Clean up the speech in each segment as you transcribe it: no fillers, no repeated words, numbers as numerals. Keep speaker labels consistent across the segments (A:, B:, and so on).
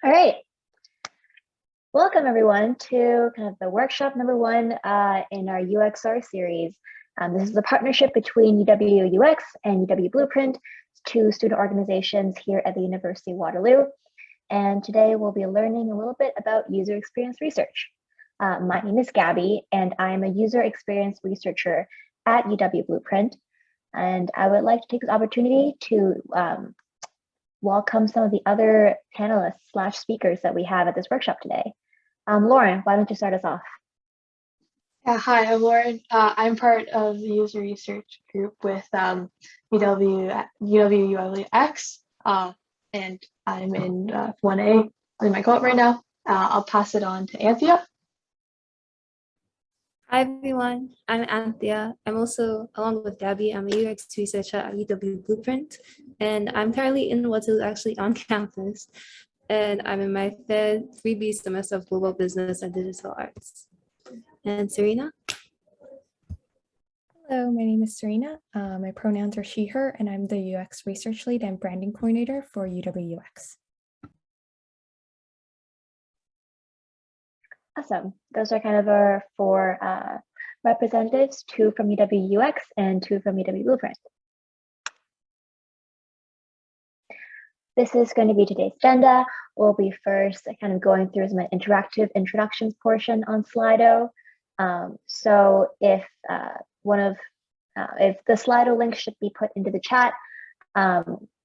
A: All right. Welcome everyone to kind of the workshop number one in our UXR series. This is a partnership between UWUX and UW Blueprint, two student organizations here at the University of Waterloo. And today we'll be learning a little bit about user experience research. My name is Gabby, and I'm a user experience researcher at UW Blueprint. And I would like to take this opportunity to welcome some of the other panelists / speakers that we have at this workshop today. Lauren, why don't you start us off?
B: Yeah, hi, I'm Lauren. I'm part of the user research group with UWUX, and I'm in 1A in my co-op right now. I'll pass it on to Anthea.
C: Hi everyone, I'm Anthea. I'm also, along with Gabby, I'm a UX researcher at UW Blueprint, and I'm currently in Waterloo, actually on campus, and I'm in my third 3B semester of Global Business and Digital Arts. And Serena?
D: Hello, my name is Serena. My pronouns are she, her, and I'm the UX research lead and branding coordinator for UWUX.
A: Awesome. Those are kind of our four representatives, two from UWUX and two from UW Blueprint. This is going to be today's agenda. We'll be first kind of going through some interactive introductions portion on Slido. So if if the Slido link should be put into the chat,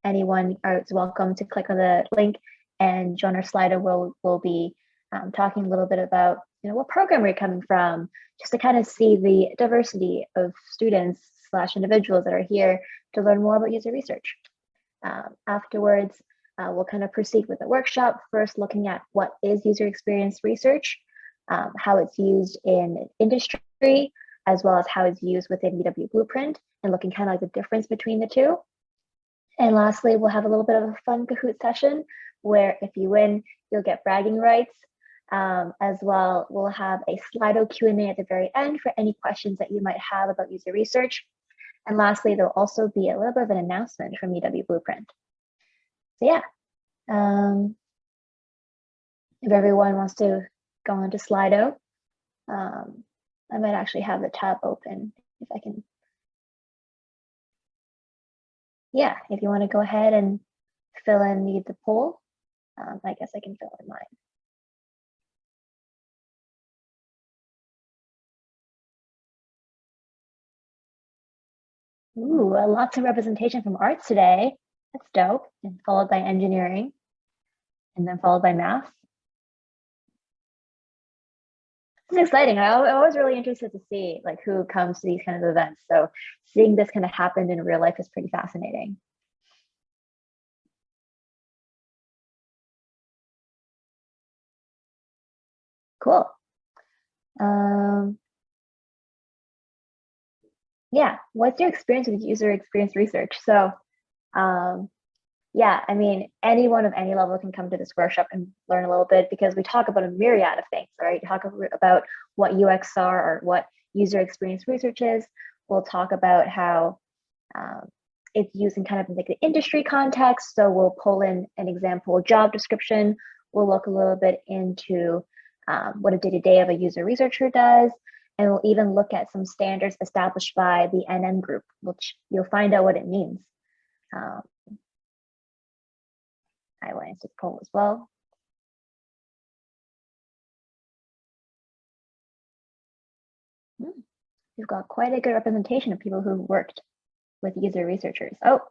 A: anyone is welcome to click on the link and join our Slido. We'll be talking a little bit about what program we're coming from, just to kind of see the diversity of students / individuals that are here to learn more about user research. Afterwards, we'll kind of proceed with the workshop, first looking at what is user experience research, how it's used in industry, as well as how it's used within UW Blueprint, and looking kind of like the difference between the two. And lastly, we'll have a little bit of a fun Kahoot session where if you win, you'll get bragging rights. As well, we'll have a Slido Q&A at the very end for any questions that you might have about user research. And lastly, there'll also be a little bit of an announcement from UW Blueprint. So yeah, if everyone wants to go on to Slido, I might actually have the tab open if I can. Yeah, if you want to go ahead and fill in the poll, I guess I can fill in mine. Ooh, lots of representation from arts today. That's dope. And followed by engineering, and then followed by math. This is exciting. I'm always really interested to see like who comes to these kind of events. So seeing this kind of happen in real life is pretty fascinating. Cool. Yeah, what's your experience with user experience research? So yeah, I mean, anyone of any level can come to this workshop and learn a little bit, because we talk about a myriad of things, right? Talk about what UXR or what user experience research is. We'll talk about how it's used in kind of like the industry context. So we'll pull in an example job description. We'll look a little bit into what a day-to-day of a user researcher does. And we'll even look at some standards established by the NN group, which you'll find out what it means. I will answer the poll as well. We've got quite a good representation of people who worked with user researchers. Oh,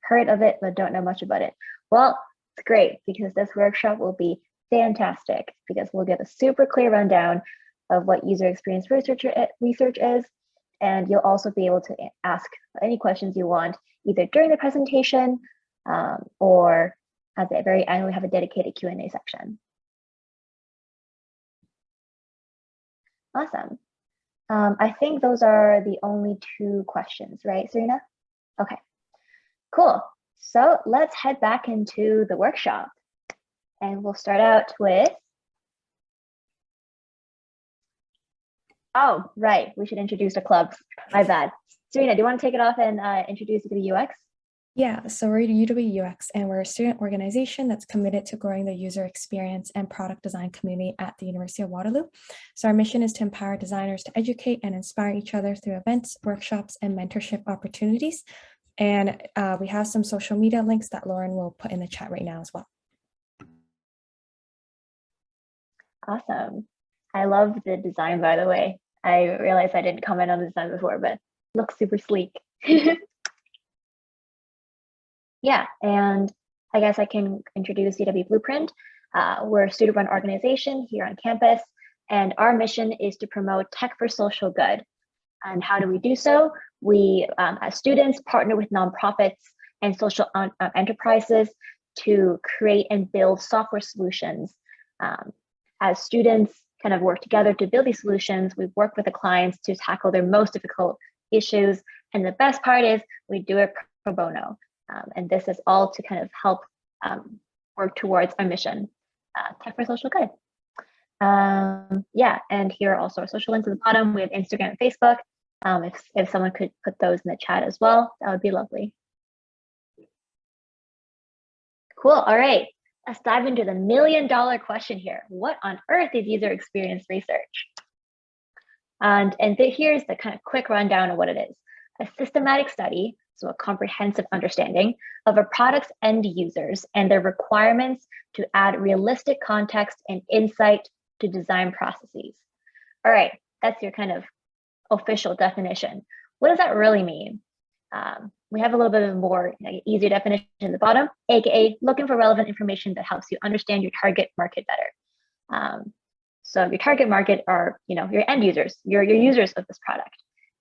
A: heard of it, but don't know much about it. Well, it's great, because this workshop will be fantastic, because we'll give a super clear rundown of what user experience research is. And you'll also be able to ask any questions you want, either during the presentation or at the very end. We have a dedicated Q&A section. Awesome. I think those are the only two questions, right, Serena? Okay, cool. So let's head back into the workshop. And we'll start out with, oh, right, we should introduce the clubs. My bad. Serena, do you want to take it off and introduce UWUX?
D: Yeah, so we're UWUX and we're a student organization that's committed to growing the user experience and product design community at the University of Waterloo. So our mission is to empower designers to educate and inspire each other through events, workshops, and mentorship opportunities. And we have some social media links that Lauren will put in the chat right now as well.
A: Awesome. I love the design, by the way. I realized I didn't comment on the design before, but it looks super sleek. Yeah, and I guess I can introduce UW Blueprint. We're a student-run organization here on campus, and our mission is to promote tech for social good. And how do we do so? We, as students, partner with nonprofits and social enterprises to create and build software solutions. As students kind of work together to build these solutions, we work with the clients to tackle their most difficult issues. And the best part is we do it pro bono. And this is all to kind of help work towards our mission, tech for social good. Yeah, and here are also our social links at the bottom. We have Instagram and Facebook. If someone could put those in the chat as well, that would be lovely. Cool, all right. Let's dive into the $1 million question here. What on earth is user experience research? And here's the kind of quick rundown of what it is. A systematic study, so a comprehensive understanding of a product's end users and their requirements to add realistic context and insight to design processes. All right, that's your kind of official definition. What does that really mean? We have a little bit of a more easier definition in the bottom, aka looking for relevant information that helps you understand your target market better. So your target market are your end users, your users of this product.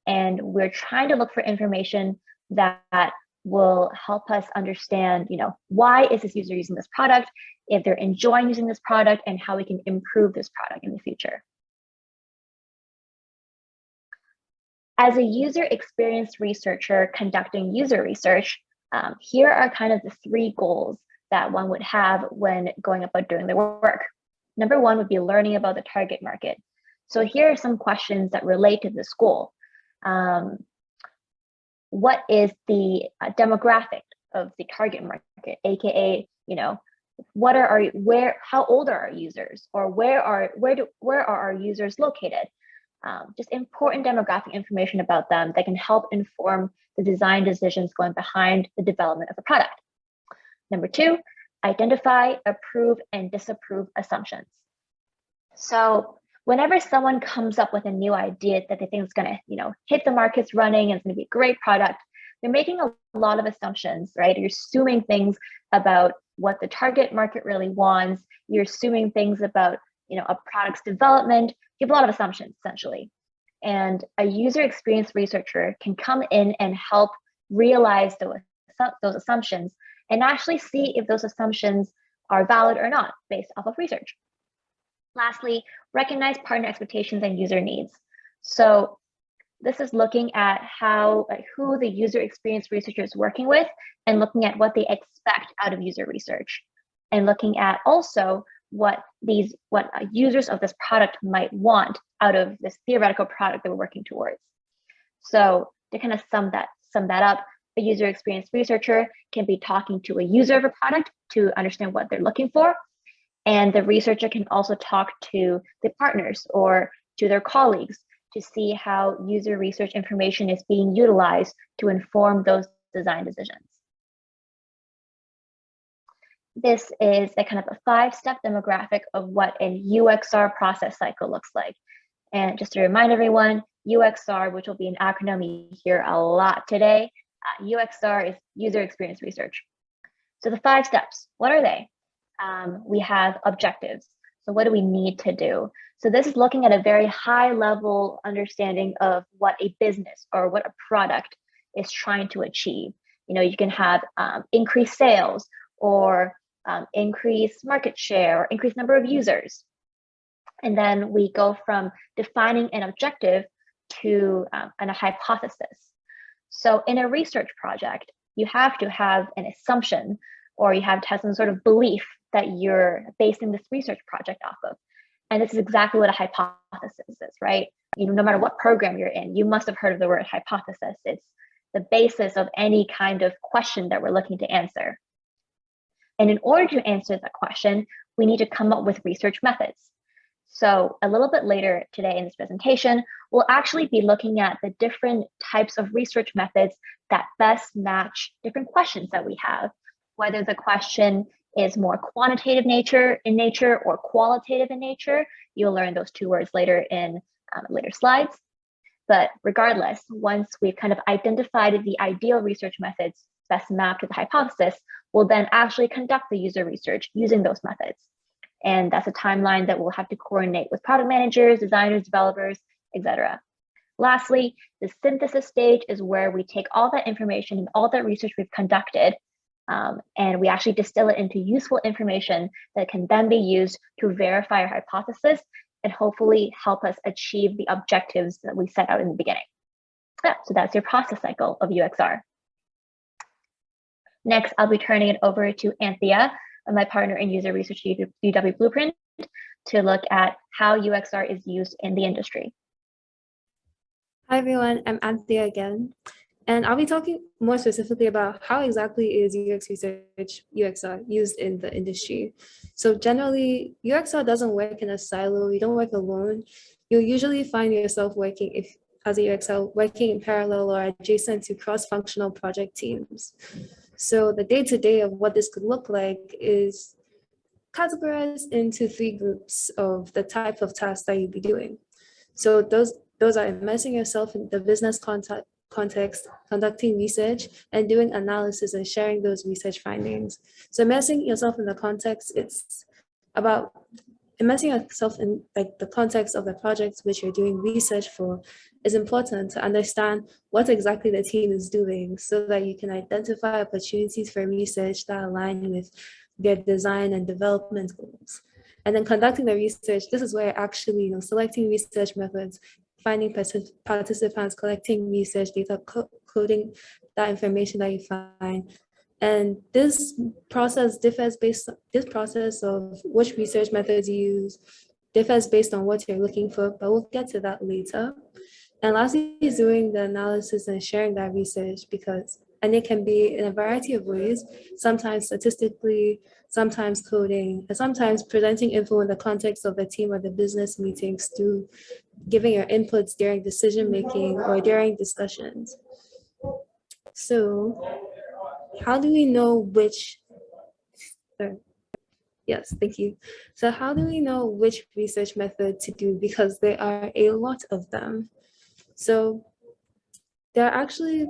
A: And we're trying to look for information that will help us understand, why is this user using this product, if they're enjoying using this product, and how we can improve this product in the future. As a user experience researcher conducting user research, here are kind of the 3 goals that one would have when going about doing their work. Number 1 would be learning about the target market. So here are some questions that relate to this goal. What is the demographic of the target market, aka, how old are our users, or where are our users located? Just important demographic information about them that can help inform the design decisions going behind the development of a product. Number 2, identify, approve, and disapprove assumptions. So whenever someone comes up with a new idea that they think is going to, hit the markets running and it's going to be a great product, they're making a lot of assumptions, right? You're assuming things about what the target market really wants. You're assuming things about, a product's development. You have a lot of assumptions, essentially. And a user experience researcher can come in and help realize those assumptions and actually see if those assumptions are valid or not based off of research. Lastly, recognize partner expectations and user needs. So this is looking at who the user experience researcher is working with and looking at what they expect out of user research, and looking at also what users of this product might want out of this theoretical product that we're working towards. So to kind of sum that up, a user experience researcher can be talking to a user of a product to understand what they're looking for. And the researcher can also talk to the partners or to their colleagues to see how user research information is being utilized to inform those design decisions. This is a kind of a 5-step demographic of what an UXR process cycle looks like. And just to remind everyone, UXR, which will be an acronym you hear a lot today, UXR is user experience research. So the 5 steps, what are they? We have objectives. So what do we need to do? So this is looking at a very high level understanding of what a business or what a product is trying to achieve. You can have increased sales or increase market share or increase number of users. And then we go from defining an objective to a hypothesis. So in a research project, you have to have an assumption, or you have to have some sort of belief that you're basing this research project off of. And this is exactly what a hypothesis is, right? No matter what program you're in, you must have heard of the word hypothesis. It's the basis of any kind of question that we're looking to answer. And in order to answer that question, we need to come up with research methods. So a little bit later today in this presentation, we'll actually be looking at the different types of research methods that best match different questions that we have, whether the question is more quantitative in nature or qualitative in nature. You'll learn those two words later in later slides. But regardless, once we've kind of identified the ideal research methods best mapped to the hypothesis, we'll then actually conduct the user research using those methods. And that's a timeline that we'll have to coordinate with product managers, designers, developers, etc. Lastly, the synthesis stage is where we take all that information and all that research we've conducted, and we actually distill it into useful information that can then be used to verify our hypothesis and hopefully help us achieve the objectives that we set out in the beginning. So that's your process cycle of UXR. Next, I'll be turning it over to Anthea, my partner in user research at UW Blueprint, to look at how UXR is used in the industry.
C: Hi everyone, I'm Anthea again, and I'll be talking more specifically about how exactly is UX research, UXR, used in the industry. So generally, UXR doesn't work in a silo, you don't work alone. You'll usually find yourself working, as a UXR, working in parallel or adjacent to cross-functional project teams. So the day-to-day of what this could look like is categorized into 3 groups of the type of tasks that you'll be doing. So those are immersing yourself in the business context, conducting research, and doing analysis and sharing those research findings. So immersing yourself in the context, it's about immersing yourself in the context of the project which you're doing research for is important to understand what exactly the team is doing so that you can identify opportunities for research that align with their design and development goals. And then conducting the research, this is where actually selecting research methods, finding participants, collecting research data, coding that information that you find. And this process of which research methods you use differs based on what you're looking for, but we'll get to that later. And lastly is doing the analysis and sharing that research and it can be in a variety of ways, sometimes statistically, sometimes coding, and sometimes presenting info in the context of the team or the business meetings through giving your inputs during decision-making or during discussions. So how do we know which, yes, thank you. So how do we know which research method to do? Because there are a lot of them. So there are actually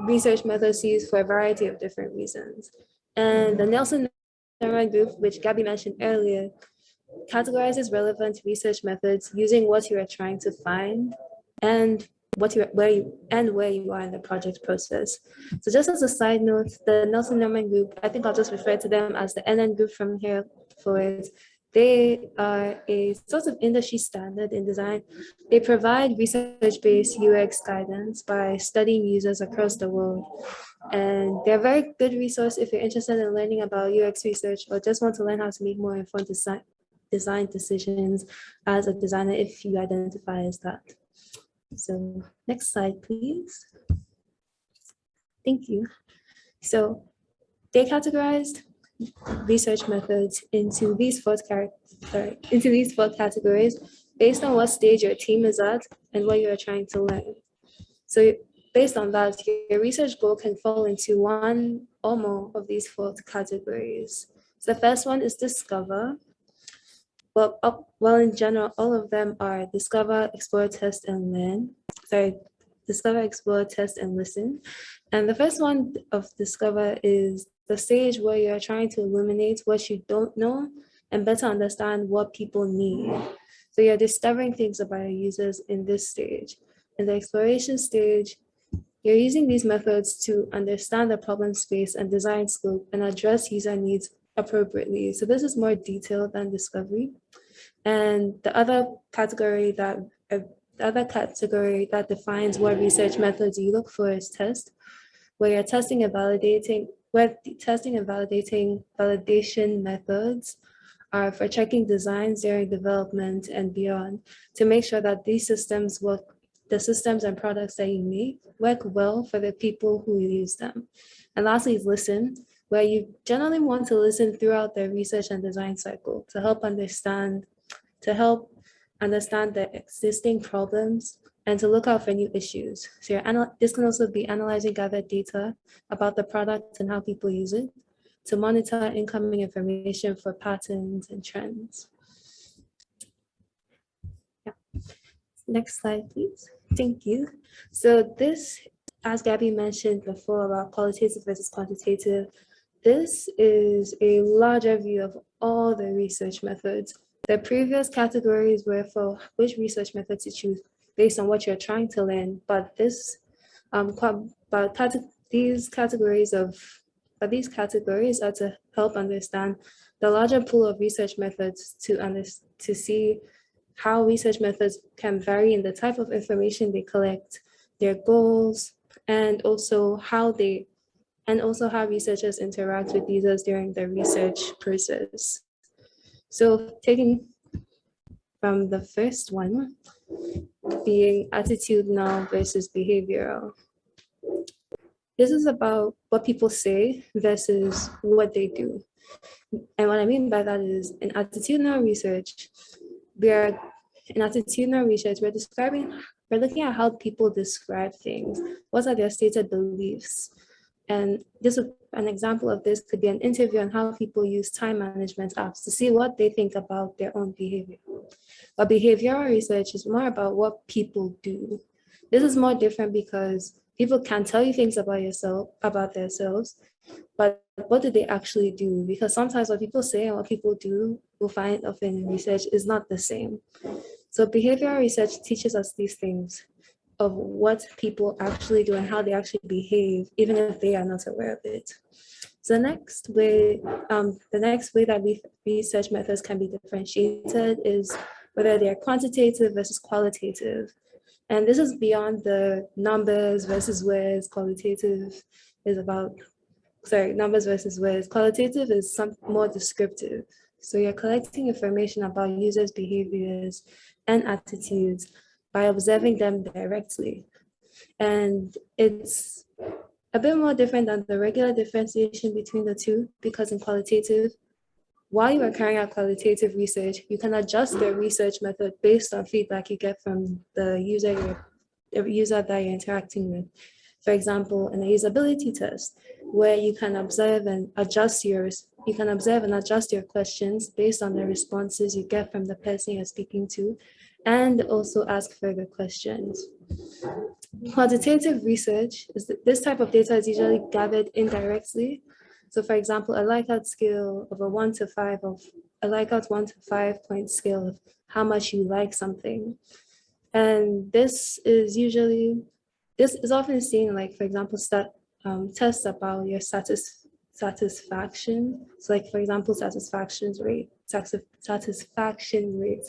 C: research methods used for a variety of different reasons. And the Nelson-Norman group, which Gabby mentioned earlier, categorizes relevant research methods using what you are trying to find and where you are in the project process. So just as a side note, the Nelson-Norman group, I think I'll just refer to them as the NN group from here forward. They are a sort of industry standard in design. They provide research-based UX guidance by studying users across the world. And they're a very good resource if you're interested in learning about UX research or just want to learn how to make more informed design decisions as a designer if you identify as that. So next slide, please. Thank you. So they categorized research methods into these 4 categories based on what stage your team is at and what you are trying to learn. So based on that, your research goal can fall into one or more of these 4 categories. So the first one is discover. Well, in general, all of them are discover, explore, test, and learn. Discover, explore, test, and listen. And the first one of discover is the stage where you're trying to illuminate what you don't know and better understand what people need. So you're discovering things about your users in this stage. In the exploration stage, you're using these methods to understand the problem space and design scope and address user needs appropriately. So this is more detailed than discovery. And the other category that defines what research methods you look for is test, where you're testing and validating, validation methods are for checking designs during development and beyond to make sure that these systems work the systems and products that you make work well for the people who use them. And lastly is listen, where you generally want to listen throughout the research and design cycle to help understand the existing problems and to look out for new issues. So this can also be analyzing gathered data about the product and how people use it to monitor incoming information for patterns and trends. Yeah. Next slide, please. Thank you. So this, as Gabby mentioned before about qualitative versus quantitative, this is a larger view of all the research methods. The previous categories were for which research method to choose based on what you're trying to learn, but these categories are to help understand the larger pool of research methods to see how research methods can vary in the type of information they collect, their goals, and also how researchers interact with users during the research process. So taking from the first one, being attitudinal versus behavioral. This is about what people say versus what they do. And what I mean by that is in attitudinal research, we're looking at how people describe things. What are their stated beliefs? And an example of this could be an interview on how people use time management apps to see what they think about their own behavior. But behavioral research is more about what people do. This is more different because people can tell you things about themselves, but what do they actually do? Because sometimes what people say and what people do, we'll find often in research, is not the same. So behavioral research teaches us these things of what people actually do and how they actually behave, even if they are not aware of it. So the next way that research methods can be differentiated is whether they're quantitative versus qualitative. And this is beyond the numbers versus words. Qualitative is about, numbers versus words. Qualitative is more descriptive. So you're collecting information about users' behaviors and attitudes by observing them directly. And it's a bit more different than the regular differentiation between the two, because in qualitative, while you are carrying out qualitative research, you can adjust the research method based on feedback you get from the user that you're interacting with. For example, in a usability test, where you can observe and adjust your questions based on the responses you get from the person you're speaking to, and also ask further questions. Quantitative research this type of data is usually gathered indirectly. So for example, a like-out scale of a 1 to 5 point scale of how much you like something. And this is often seen, like, for example, tests about your satisfaction. So like, for example, satisfaction rate.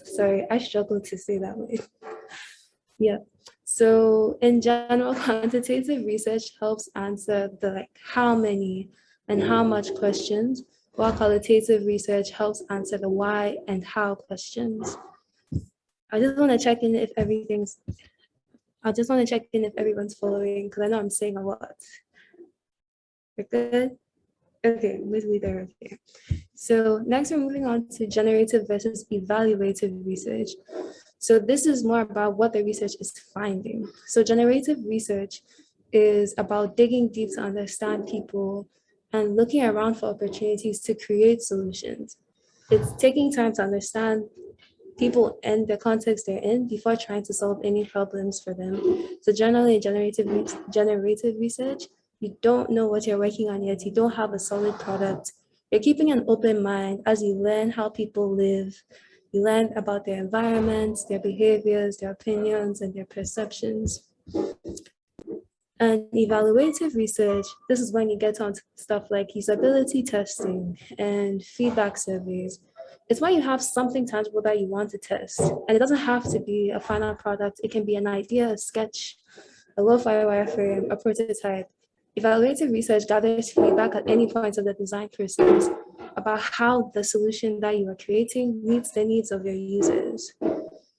C: Sorry, I struggle to say that way. Yeah. So in general, quantitative research helps answer the how many and how much questions, while qualitative research helps answer the why and how questions. I just want to check in if everyone's following, because I know I'm saying a lot. We're good? Okay, we'll there. Okay. So next we're moving on to generative versus evaluative research. So this is more about what the research is finding. So generative research is about digging deep to understand people and looking around for opportunities to create solutions. It's taking time to understand people and the context they're in before trying to solve any problems for them. So generally in generative research, you don't know what you're working on yet, you don't have a solid product. You're keeping an open mind as you learn how people live. You learn about their environments, their behaviors, their opinions, and their perceptions. And evaluative research, this is when you get on stuff like usability testing and feedback surveys. It's when you have something tangible that you want to test. And it doesn't have to be a final product. It can be an idea, a sketch, a low-fi wireframe, a prototype. Evaluative research gathers feedback at any point of the design process about how the solution that you are creating meets the needs of your users.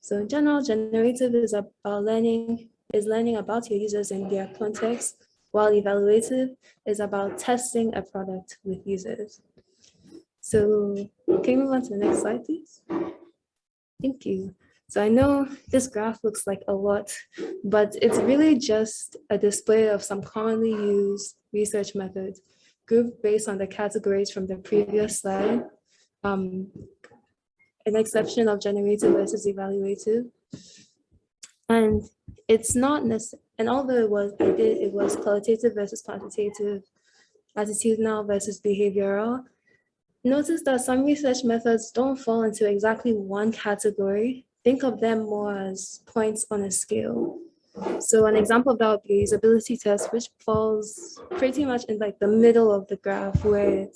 C: So in general, generative is about learning about your users and their context, while evaluative is about testing a product with users. So can you move on to the next slide, please? Thank you. So I know this graph looks like a lot, but it's really just a display of some commonly used research methods grouped based on the categories from the previous slide, an exception of generative versus evaluative. And it's not necessary, and although it was qualitative versus quantitative, attitudinal versus behavioral, notice that some research methods don't fall into exactly one category. Think of them more as points on a scale. So an example of that would be a usability test, which falls pretty much in like the middle of the graph, where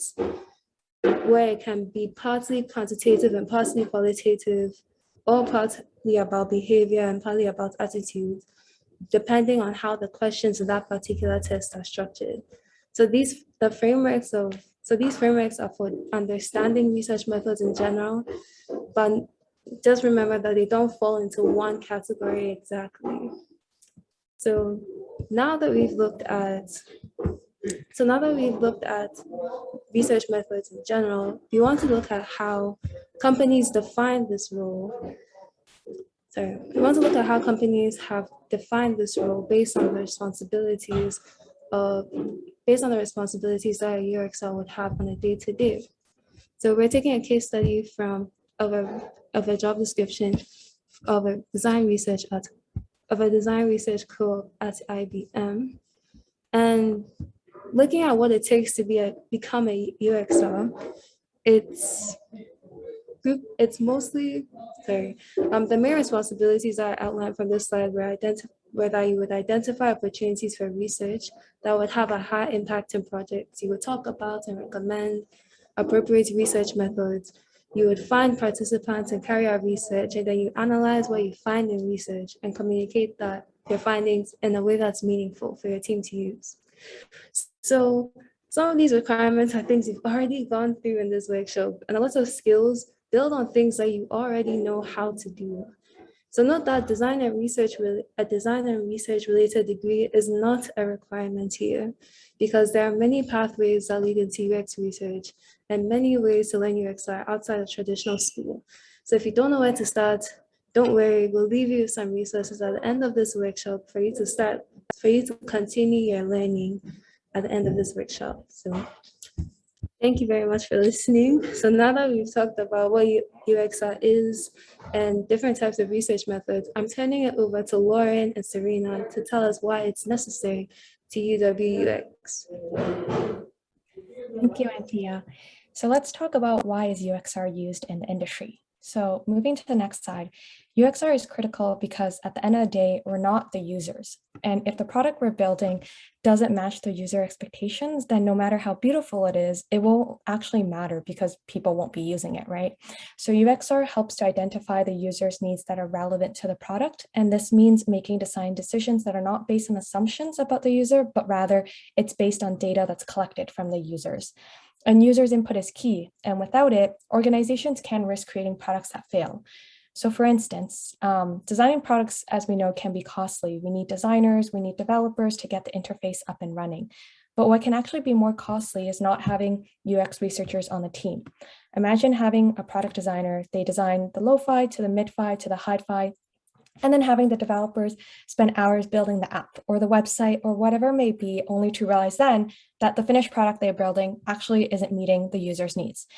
C: it can be partly quantitative and partly qualitative, or partly about behavior and partly about attitude, depending on how the questions in that particular test are structured. So these frameworks are for understanding research methods in general, but just remember that they don't fall into one category exactly. So now that we've looked at research methods in general, we want to look at how companies define this role. We want to look at how companies have defined this role based on the responsibilities that a UXR would have on a day-to-day. So we're taking a case study of a job description of a design research co-op at IBM, and looking at what it takes to become a UXR. The main responsibilities that are outlined from this slide were that you would identify opportunities for research that would have a high impact in projects. You would talk about and recommend appropriate research methods. You would find participants and carry out research, and then you analyze what you find in research and communicate your findings in a way that's meaningful for your team to use. So some of these requirements are things you've already gone through in this workshop, and a lot of skills build on things that you already know how to do. So note that a design and research related degree is not a requirement here, because there are many pathways that lead into UX research and many ways to learn UX outside of traditional school. So if you don't know where to start, don't worry, we'll leave you with some resources at the end of this workshop for you to continue your learning at the end of this workshop. So thank you very much for listening. So now that we've talked about what UXR is and different types of research methods, I'm turning it over to Lauren and Serena to tell us why it's necessary to UWUX.
D: Thank you, Anthea. So let's talk about why is UXR used in the industry. So moving to the next slide, UXR is critical because at the end of the day, we're not the users. And if the product we're building doesn't match the user expectations, then no matter how beautiful it is, it won't actually matter because people won't be using it, right? So UXR helps to identify the user's needs that are relevant to the product. And this means making design decisions that are not based on assumptions about the user, but rather it's based on data that's collected from the users. And users' input is key. And without it, organizations can risk creating products that fail. So for instance, designing products, as we know, can be costly. We need designers, we need developers to get the interface up and running. But what can actually be more costly is not having UX researchers on the team. Imagine having a product designer, they design the lo-fi to the mid-fi to the hi-fi, and then having the developers spend hours building the app or the website or whatever it may be, only to realize then that the finished product they're building actually isn't meeting the user's needs.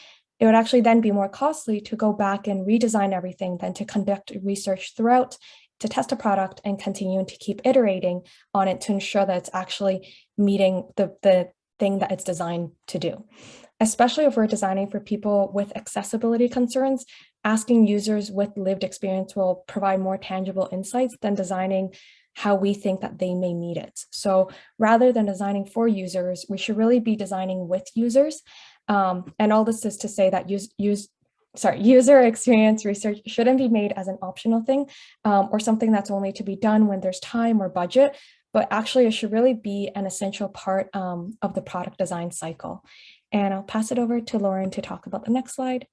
D: It would actually then be more costly to go back and redesign everything than to conduct research throughout, to test a product and continue to keep iterating on it to ensure that it's actually meeting the thing that it's designed to do. Especially if we're designing for people with accessibility concerns, asking users with lived experience will provide more tangible insights than designing how we think that they may need it. So rather than designing for users, we should really be designing with users. And all this is to say that user experience research shouldn't be made as an optional thing or something that's only to be done when there's time or budget, but actually it should really be an essential part of the product design cycle. And I'll pass it over to Lauren to talk about the next slide.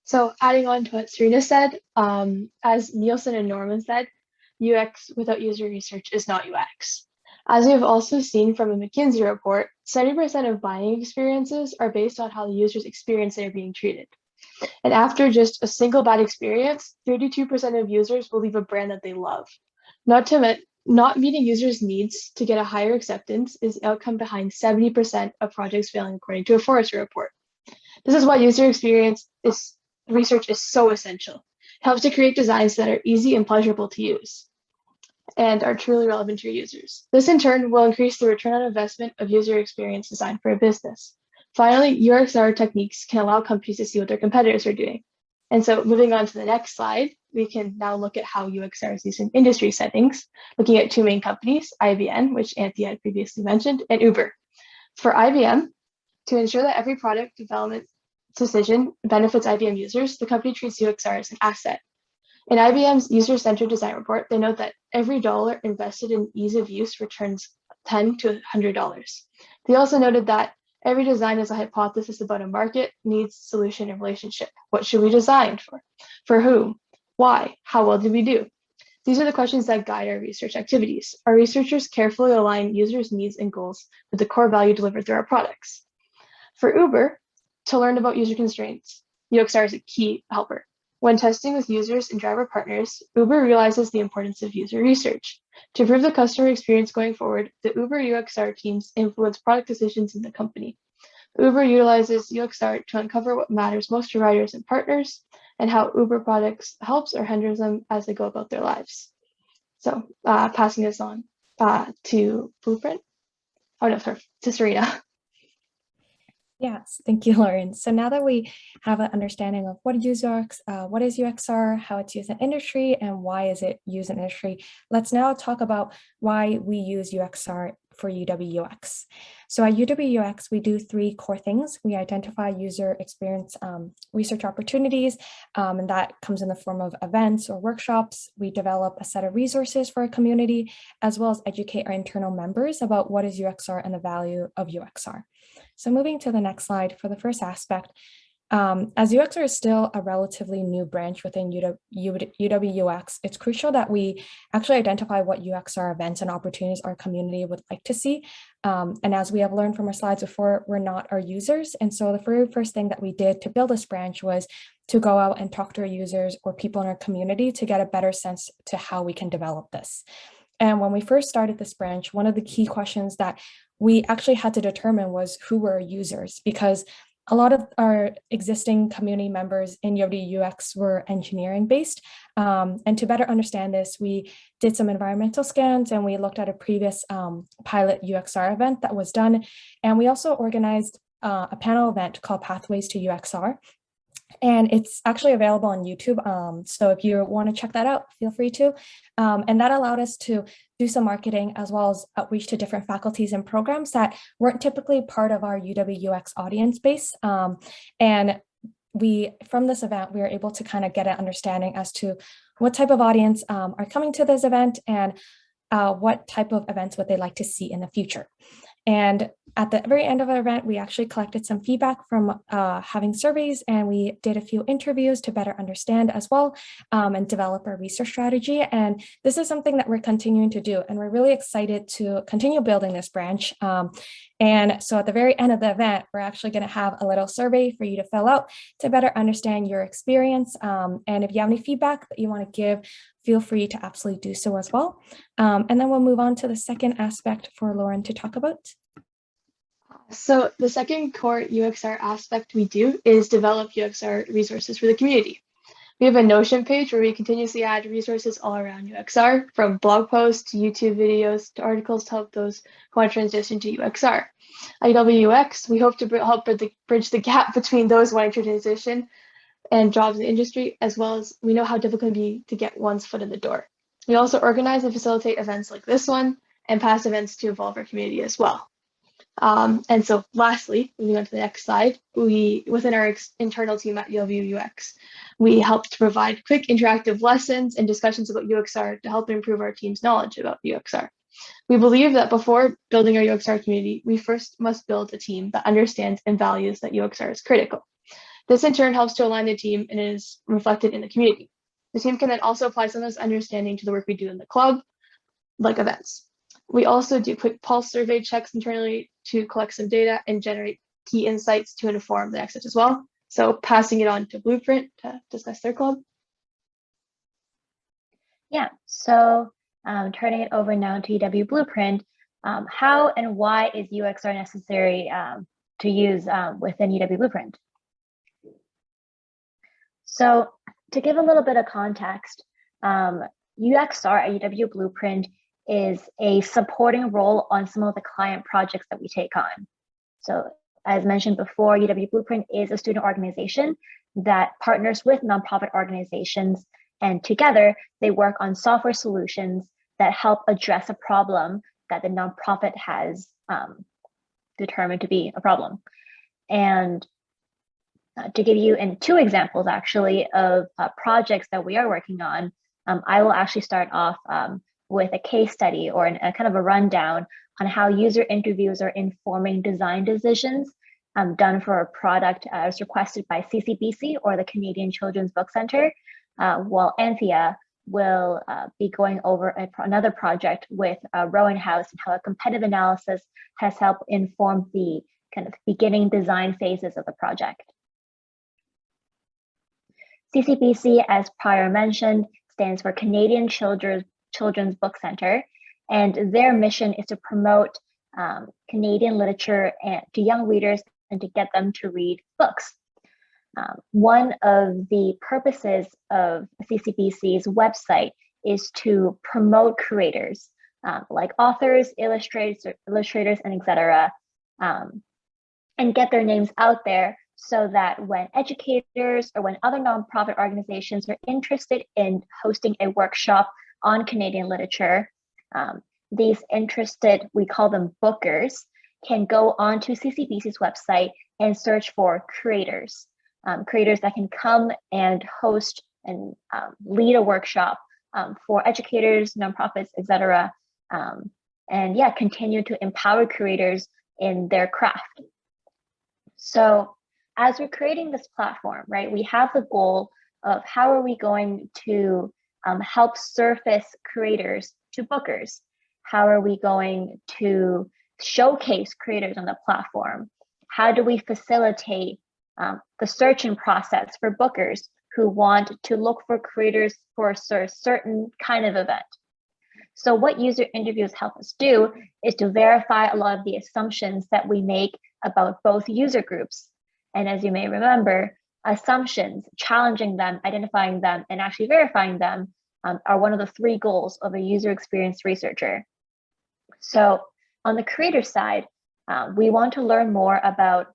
B: So adding on to what Serena said, as Nielsen and Norman said, UX without user research is not UX. As we have also seen from a McKinsey report, 70% of buying experiences are based on how the users experience they are being treated. And after just a single bad experience, 32% of users will leave a brand that they love. Not meeting users' needs to get a higher acceptance is the outcome behind 70% of projects failing, according to a Forrester report. This is why user experience research is so essential. It helps to create designs that are easy and pleasurable to use and are truly relevant to your users. This in turn will increase the return on investment of user experience design for a business. Finally, UXR techniques can allow companies to see what their competitors are doing. And so moving on to the next slide, we can now look at how UXR is used in industry settings, looking at two main companies, IBM, which Anthea had previously mentioned, and Uber. For IBM, to ensure that every product development decision benefits IBM users, the company treats UXR as an asset. In IBM's user-centered design report, they note that every dollar invested in ease of use returns $10 to $100. They also noted that every design is a hypothesis about a market, needs, solution, and relationship. What should we design for? For whom? Why? How well did we do? These are the questions that guide our research activities. Our researchers carefully align users' needs and goals with the core value delivered through our products. For Uber, to learn about user constraints, UXR is a key helper. When testing with users and driver partners, Uber realizes the importance of user research. To improve the customer experience going forward, the Uber UXR teams influence product decisions in the company. Uber utilizes UXR to uncover what matters most to riders and partners and how Uber products helps or hinders them as they go about their lives. So passing this on to Blueprint. Oh no, sorry, to Serena.
D: Yes, thank you, Lauren. So now that we have an understanding of what is UXR, how it's used in industry, and why is it used in industry, let's now talk about why we use UXR for UWUX. So at UWUX, we do three core things. We identify user experience research opportunities, and that comes in the form of events or workshops. We develop a set of resources for our community, as well as educate our internal members about what is UXR and the value of UXR. So moving to the next slide for the first aspect, as UXR is still a relatively new branch within UWUX, it's crucial that we actually identify what UXR events and opportunities our community would like to see. And as we have learned from our slides before, we're not our users. And so the very first thing that we did to build this branch was to go out and talk to our users or people in our community to get a better sense to how we can develop this. And when we first started this branch, one of the key questions that we actually had to determine was who were our users, because a lot of our existing community members in UWUX were engineering based. And to better understand this, we did some environmental scans and we looked at a previous pilot UXR event that was done. And we also organized a panel event called Pathways to UXR. And it's actually available on YouTube. So if you want to check that out, feel free to. And that allowed us to do some marketing as well as outreach to different faculties and programs that weren't typically part of our UWUX audience base. And from this event, we were able to kind of get an understanding as to what type of audience are coming to this event and what type of events would they like to see in the future. And at the very end of our event, we actually collected some feedback from having surveys, and we did a few interviews to better understand as well and develop our research strategy. And this is something that we're continuing to do, and we're really excited to continue building this branch. And so at the very end of the event, we're actually going to have a little survey for you to fill out to better understand your experience. And if you have any feedback that you want to give, feel free to absolutely do so as well. And then we'll move on to the second aspect for Lauren to talk about.
B: So the second core UXR aspect we do is develop UXR resources for the community. We have a Notion page where we continuously add resources all around UXR, from blog posts to YouTube videos to articles to help those who want to transition to UXR. At UWUX, we hope to help bridge the gap between those wanting to transition and jobs in the industry, as well as we know how difficult it can be to get one's foot in the door. We also organize and facilitate events like this one and past events to involve our community as well. And so lastly, moving on to the next slide, within our internal team at UWUX, we help to provide quick interactive lessons and discussions about UXR to help improve our team's knowledge about UXR. We believe that before building our UXR community, we first must build a team that understands and values that UXR is critical. This in turn helps to align the team and is reflected in the community. The team can then also apply some of this understanding to the work we do in the club, like events. We also do quick pulse survey checks internally to collect some data and generate key insights to inform the next steps as well. So passing it on to Blueprint to discuss their club.
A: Yeah, so turning it over now to UW Blueprint, how and why is UXR necessary to use within UW Blueprint? So to give a little bit of context, UXR at UW Blueprint is a supporting role on some of the client projects that we take on. So as mentioned before, UW Blueprint is a student organization that partners with nonprofit organizations, and together they work on software solutions that help address a problem that the nonprofit has determined to be a problem. And to give you two examples actually of projects that we are working on, I will actually start off with a case study or a kind of a rundown on how user interviews are informing design decisions done for a product as requested by CCBC or the Canadian Children's Book Centre, while Anthea will be going over another project with Rowan House and how a competitive analysis has helped inform the kind of beginning design phases of the project. CCBC, as prior mentioned, stands for Canadian Children's Book Centre, and their mission is to promote Canadian literature to young readers and to get them to read books. One of the purposes of CCBC's website is to promote creators like authors, illustrators, and etc., and get their names out there so that when educators or when other nonprofit organizations are interested in hosting a workshop on Canadian literature, these interested, we call them bookers, can go onto CCBC's website and search for creators. Creators that can come and host and lead a workshop for educators, nonprofits, etc., and yeah, continue to empower creators in their craft. So as we're creating this platform, right, we have the goal of how are we going to help surface creators to bookers? How are we going to showcase creators on the platform? How do we facilitate the searching process for bookers who want to look for creators for a certain kind of event? So what user interviews help us do is to verify a lot of the assumptions that we make about both user groups. And as you may remember, assumptions, challenging them, identifying them, and actually verifying them are one of the 3 goals of a user experience researcher. So on the creator side, we want to learn more about,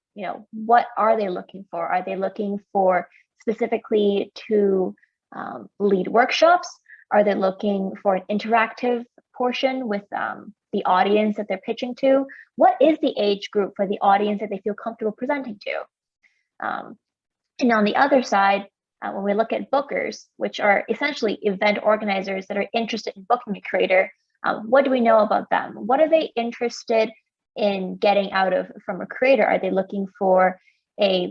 A: what are they looking for? Are they looking for specifically to lead workshops? Are they looking for an interactive portion with the audience that they're pitching to? What is the age group for the audience that they feel comfortable presenting to? And on the other side, when we look at bookers, which are essentially event organizers that are interested in booking a creator, what do we know about them? What are they interested in getting out of from a creator? Are they looking for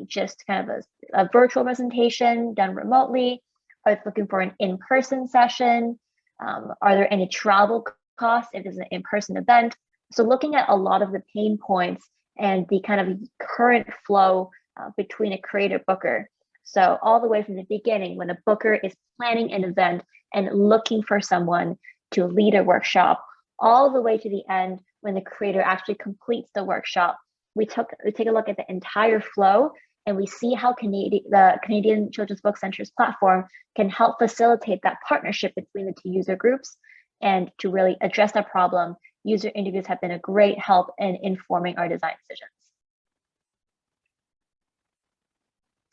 A: just kind of a virtual presentation done remotely? Are they looking for an in-person session? Are there any travel costs if it's an in-person event? So looking at a lot of the pain points and the kind of current flow between a creator booker. So all the way from the beginning, when a booker is planning an event and looking for someone to lead a workshop, all the way to the end when the creator actually completes the workshop, we take a look at the entire flow and we see how the Canadian Children's Book Centre's platform can help facilitate that partnership between the 2 user groups. And to really address that problem, user interviews have been a great help in informing our design decisions.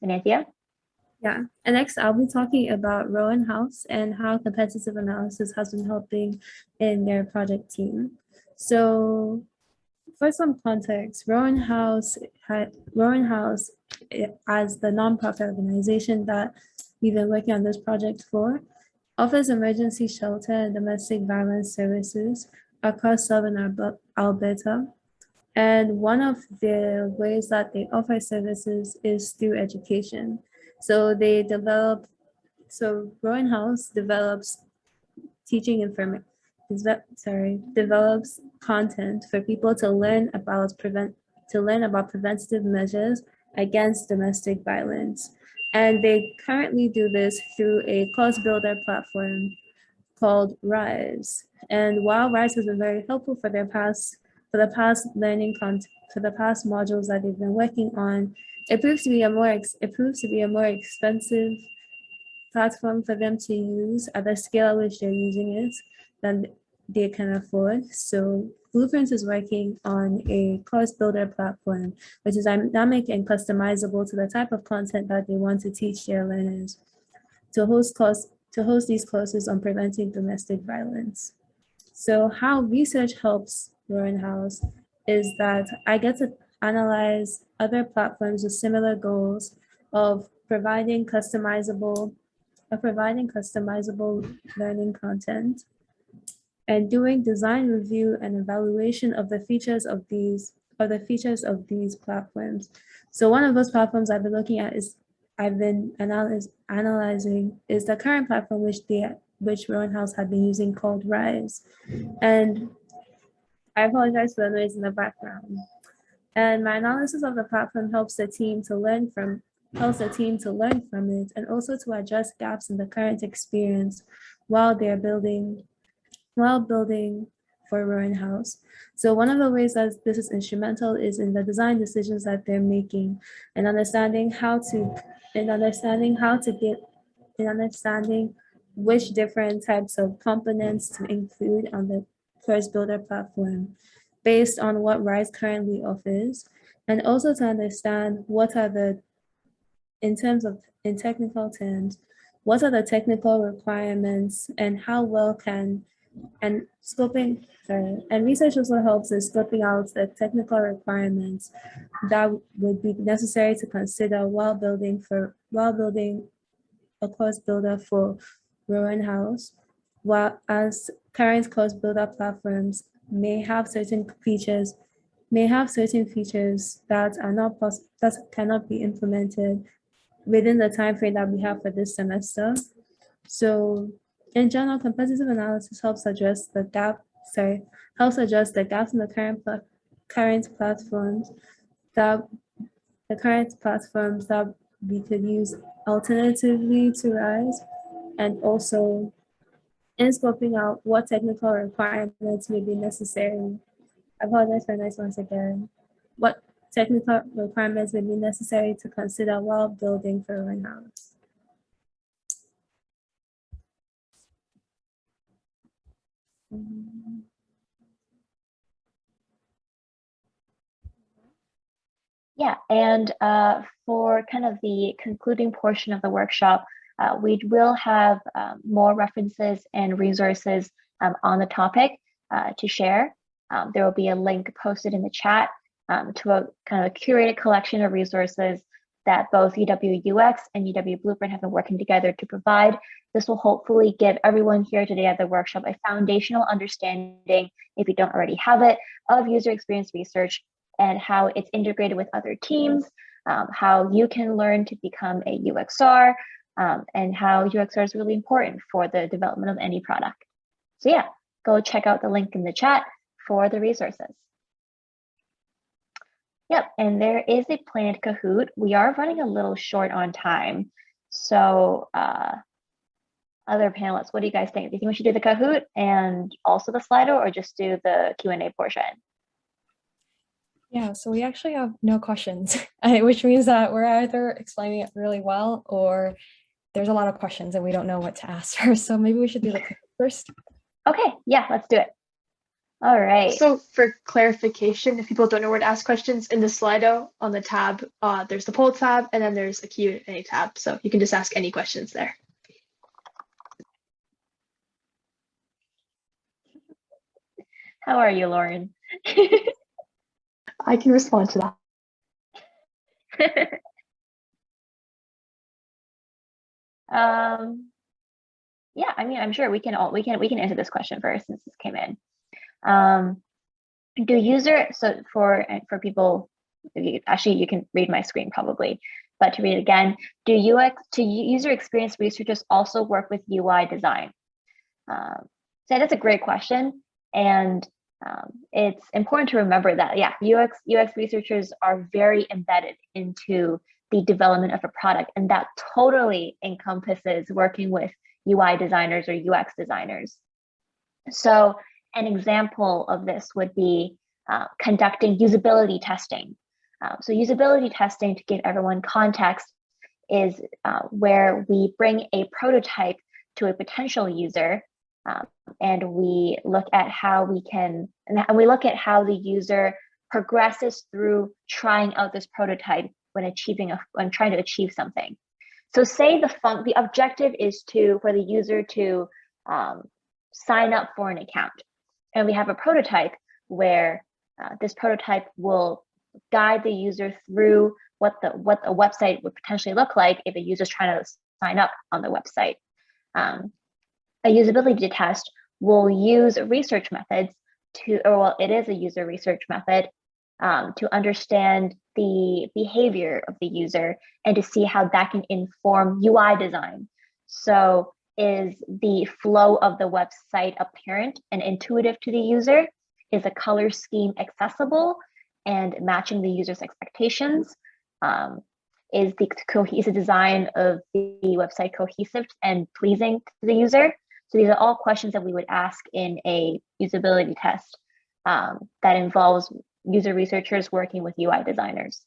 A: Ananthea?
C: Yeah, and next I'll be talking about Rowan House and how competitive analysis has been helping in their project team. So for some context, Rowan House as the nonprofit organization that we've been working on this project for, offers emergency shelter and domestic violence services across southern Alberta. And one of the ways that they offer services is through education. So Rowan House develops teaching information, develops content for people to learn about preventative measures against domestic violence. And they currently do this through a course builder platform called Rise. And while Rise has been very helpful for the past modules that they've been working on, it proves to be a more expensive platform for them to use at the scale at which they're using it than they can afford. So Blueprint is working on a course builder platform, which is dynamic and customizable to the type of content that they want to teach their learners to host these courses on preventing domestic violence. So how research helps Rowan House is that I get to analyze other platforms with similar goals of providing customizable learning content and doing design review and evaluation of the features of these platforms. So one of those platforms I've been analyzing is the current platform which Rowan House had been using called Rise. And I apologize for the noise in the background. And my analysis of the platform helps the team to learn from it and also to address gaps in the current experience while building for Rowan House. So one of the ways that this is instrumental is in the design decisions that they're making and understanding which different types of components to include on the course builder platform based on what Rise currently offers, and also to understand in technical terms, what are the technical requirements and how well can, and research also helps in scoping out the technical requirements that would be necessary to consider while building a course builder for Rowan House, while as current course builder platforms may have certain features that cannot be implemented within the time frame that we have for this semester. So in general, competitive analysis helps address the gaps in the current platforms that we could use alternatively to Rise, and also in scoping out what technical requirements may be necessary. I apologize for noise once again. What technical requirements may be necessary to consider while building for Rowan House.
A: Yeah, and for kind of the concluding portion of the workshop, we will have more references and resources on the topic to share. There will be a link posted in the chat to a kind of a curated collection of resources that both UWUX and UW Blueprint have been working together to provide. This will hopefully give everyone here today at the workshop a foundational understanding, if you don't already have it, of user experience research and how it's integrated with other teams, how you can learn to become a UXR, and how UXR is really important for the development of any product. So yeah, go check out the link in the chat for the resources. Yep, and there is a planned Kahoot. We are running a little short on time. So other panelists, what do you guys think? Do you think we should do the Kahoot and also the Slido, or just do the Q&A portion?
D: Yeah, so we actually have no questions, which means that we're either explaining it really well or there's a lot of questions and we don't know what to ask first. So maybe we should do the Kahoot first.
A: Okay, yeah, let's do it. All right.
B: So for clarification, if people don't know where to ask questions, in the Slido on the tab, there's the poll tab and then there's a Q&A tab. So you can just ask any questions there.
A: How are you, Lauren?
B: I can respond to that.
A: Yeah, I mean, I'm sure we can answer this question first since this came in. So for people, actually you can read my screen probably, but to read it again, do user experience researchers also work with UI design? So that's a great question, and it's important to remember that, yeah, UX researchers are very embedded into the development of a product, and that totally encompasses working with UI designers or UX designers. So an example of this would be conducting usability testing. So usability testing, to give everyone context, is where we bring a prototype to a potential user, and we look at how the user progresses through trying out this prototype when trying to achieve something. So say the objective is for the user to sign up for an account, and we have a prototype where this prototype will guide the user through what a website would potentially look like if a user is trying to sign up on the website. A usability test will use research methods it is a user research method to understand the behavior of the user and to see how that can inform UI design. So is the flow of the website apparent and intuitive to the user? Is the color scheme accessible and matching the user's expectations? Is the design of the website cohesive and pleasing to the user? So these are all questions that we would ask in a usability test that involves user researchers working with UI designers.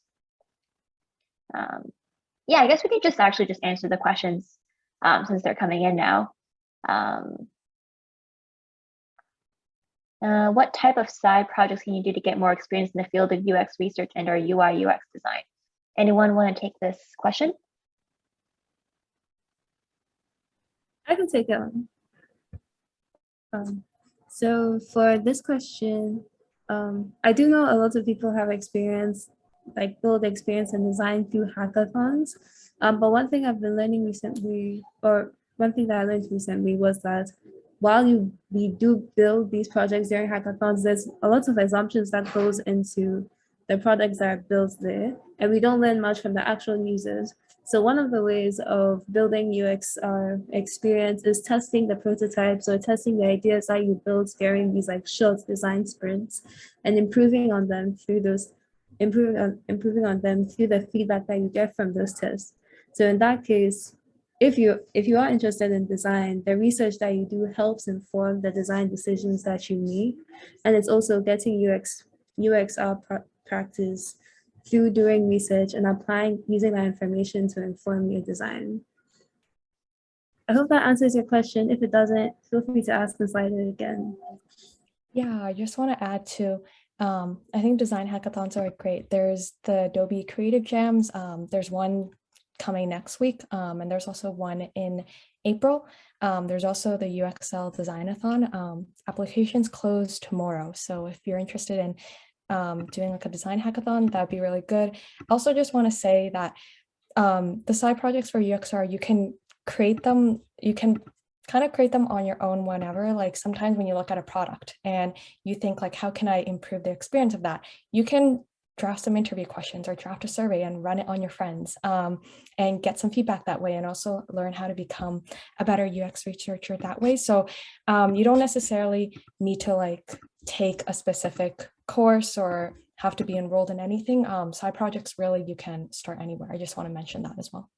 A: Yeah, I guess we could just answer the questions since they're coming in now. What type of side projects can you do to get more experience in the field of UX research and or UI UX design? Anyone want to take this question?
C: I can take it on. So for this question, I do know a lot of people have build experience and design through hackathons. But one thing I've been learning recently, or one thing that I learned recently, was that while we do build these projects during hackathons, there's a lot of assumptions that goes into the products that are built there, and we don't learn much from the actual users. So one of the ways of building UX experience is testing the prototypes or testing the ideas that you build during these short design sprints, and improving on them through the feedback that you get from those tests. So in that case, if you are interested in design, the research that you do helps inform the design decisions that you make, and it's also getting UX practice through doing research and using that information to inform your design. I hope that answers your question. If it doesn't, feel free to ask the slider again.
D: Yeah, I just want to add to, I think design hackathons are great. There's the Adobe Creative Jams. There's one coming next week, and there's also one in April. There's also the UXL Designathon. Applications close tomorrow. So if you're interested in doing a design hackathon, that'd be really good. Also just want to say that the side projects for UXR, you can create them, you can kind of create them on your own whenever. Sometimes when you look at a product and you think how can I improve the experience of that? You can draft some interview questions or draft a survey and run it on your friends and get some feedback that way, and also learn how to become a better UX researcher that way. So you don't necessarily need to take a specific course or have to be enrolled in anything. Side projects, really, you can start anywhere. I just want to mention that as well.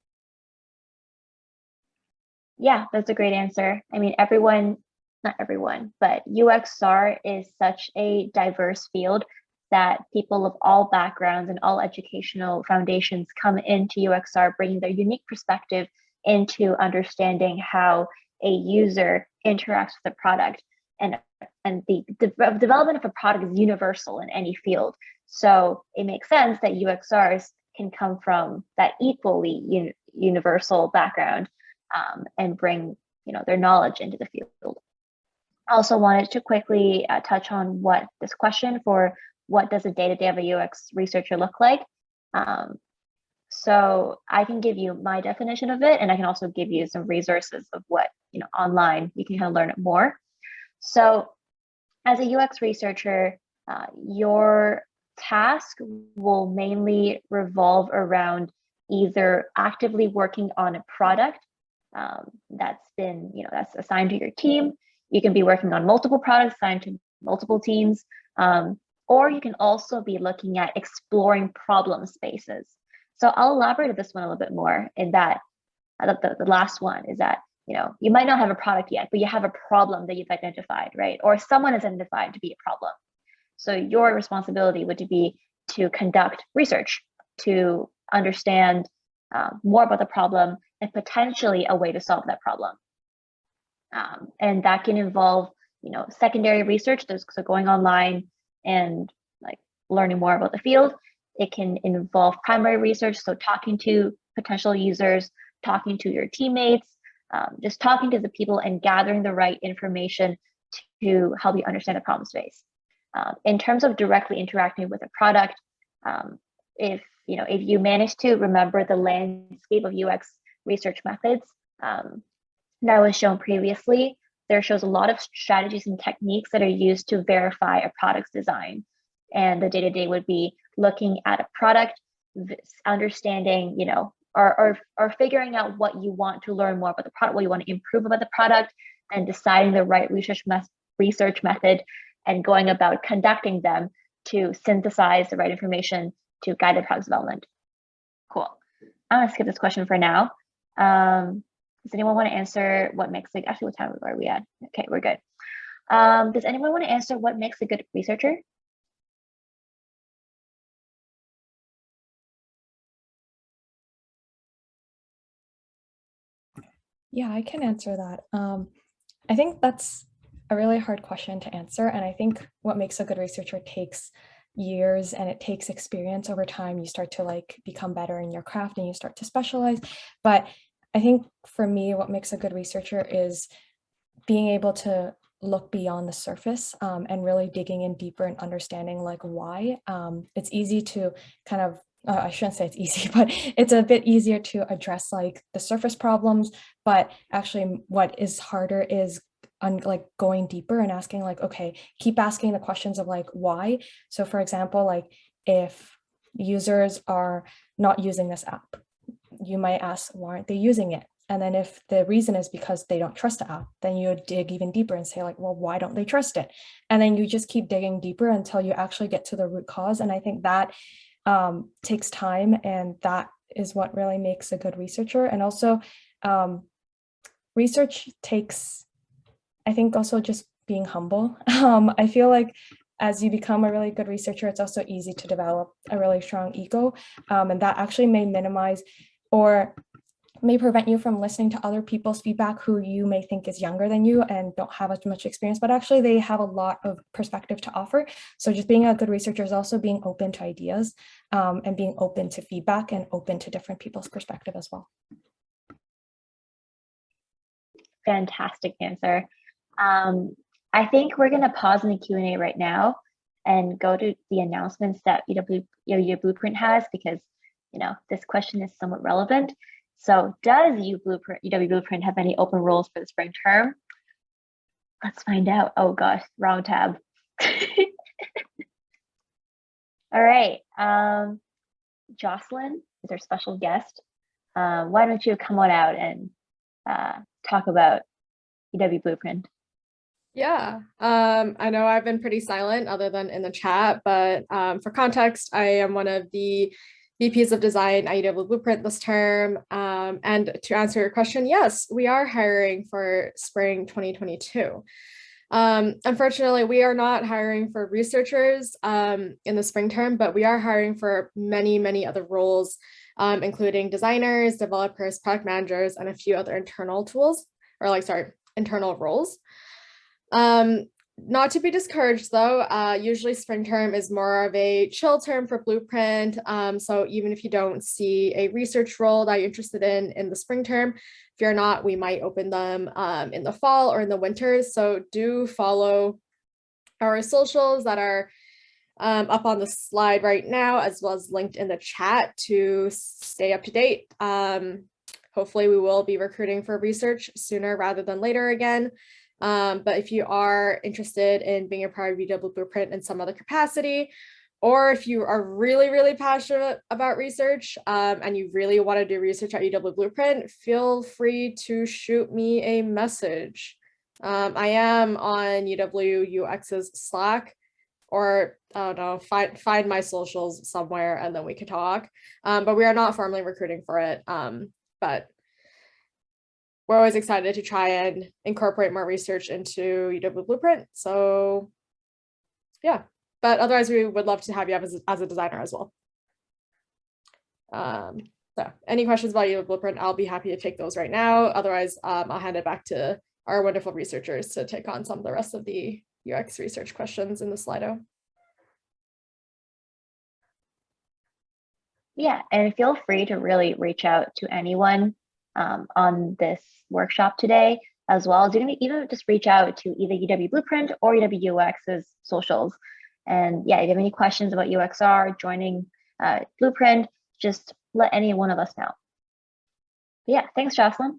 A: Yeah, that's a great answer. I mean, not everyone, but UXR is such a diverse field that people of all backgrounds and all educational foundations come into UXR, bringing their unique perspective into understanding how a user interacts with the product. And the development of a product is universal in any field. So it makes sense that UXRs can come from that equally universal background and bring their knowledge into the field. I also wanted to quickly touch on what this question for what does a day-to-day of a UX researcher look like? So I can give you my definition of it, and I can also give you some resources of what, online, you can kind of learn it more. So as a UX researcher, Your task will mainly revolve around either actively working on a product that's been, that's assigned to your team. You can be working on multiple products assigned to multiple teams, or you can also be looking at exploring problem spaces. So I'll elaborate on this one a little bit more in that the last one is that, you might not have a product yet, but you have a problem that you've identified, right? Or someone has identified to be a problem. So your responsibility would be to conduct research, to understand more about the problem and potentially a way to solve that problem. And that can involve, secondary research, so going online and like learning more about the field. It can involve primary research, so talking to potential users, talking to your teammates, just talking to the people and gathering the right information to help you understand the problem space. In terms of directly interacting with a product, if you manage to remember the landscape of UX research methods that was shown previously, there shows a lot of strategies and techniques that are used to verify a product's design. And the day-to-day would be looking at a product, understanding, or figuring out what you want to learn more about the product, what you want to improve about the product, and deciding the right research method and going about conducting them to synthesize the right information to guide the product development. Cool. I'm gonna skip this question for now. Does anyone want to answer what makes actually what time are we at? Okay, we're good. Does anyone want to answer what makes a good researcher?
D: Yeah, I can answer that. I think that's a really hard question to answer. And I think what makes a good researcher takes years and it takes experience over time. You start to become better in your craft and you start to specialize. But I think for me, what makes a good researcher is being able to look beyond the surface and really digging in deeper and understanding why. It's easy to kind of I shouldn't say it's easy, but it's a bit easier to address the surface problems. But actually what is harder is going deeper and asking okay, keep asking the questions of why. So for example, if users are not using this app, you might ask, why aren't they using it? And then if the reason is because they don't trust the app, then you dig even deeper and say well, why don't they trust it? And then you just keep digging deeper until you actually get to the root cause. And I think that takes time, and that is what really makes a good researcher. And also research takes, I think, also just being humble. I feel as you become a really good researcher, it's also easy to develop a really strong ego, and that actually may minimize or may prevent you from listening to other people's feedback who you may think is younger than you and don't have as much experience, but actually they have a lot of perspective to offer. So just being a good researcher is also being open to ideas and being open to feedback and open to different people's perspective as well.
A: Fantastic answer. I think we're going to pause in the Q&A right now and go to the announcements that UW Blueprint has, because this question is somewhat relevant. So does UW Blueprint have any open roles for the spring term? Let's find out. Oh gosh, wrong tab. All right. Jocelyn is our special guest. Why don't you come on out and talk about UW Blueprint?
E: Yeah, I know I've been pretty silent other than in the chat, but for context, I am one of the VPs of design at UW Blueprint this term. And to answer your question, yes, we are hiring for spring 2022. Unfortunately, we are not hiring for researchers in the spring term, but we are hiring for many, many other roles, including designers, developers, product managers, and a few other internal roles. Not to be discouraged though, usually spring term is more of a chill term for Blueprint. So even if you don't see a research role that you're interested in the spring term, fear not, we might open them in the fall or in the winter. So do follow our socials that are up on the slide right now, as well as linked in the chat to stay up to date. Hopefully we will be recruiting for research sooner rather than later again. But if you are interested in being a part of UW Blueprint in some other capacity, or if you are really, really passionate about research and you really want to do research at UW Blueprint, feel free to shoot me a message. I am on UWUX's Slack, or I don't know, find my socials somewhere and then we can talk. But we are not formally recruiting for it. But we're always excited to try and incorporate more research into UW Blueprint. So yeah, but otherwise we would love to have you as a designer as well. So any questions about UW Blueprint, I'll be happy to take those right now. Otherwise, I'll hand it back to our wonderful researchers to take on some of the rest of the UX research questions in the Slido.
A: Yeah, and feel free to really reach out to anyone on this workshop today, as well as you can even just reach out to either UW Blueprint or UWUX's socials. And yeah, if you have any questions about UXR, joining Blueprint, just let any one of us know. But yeah, thanks, Jocelyn.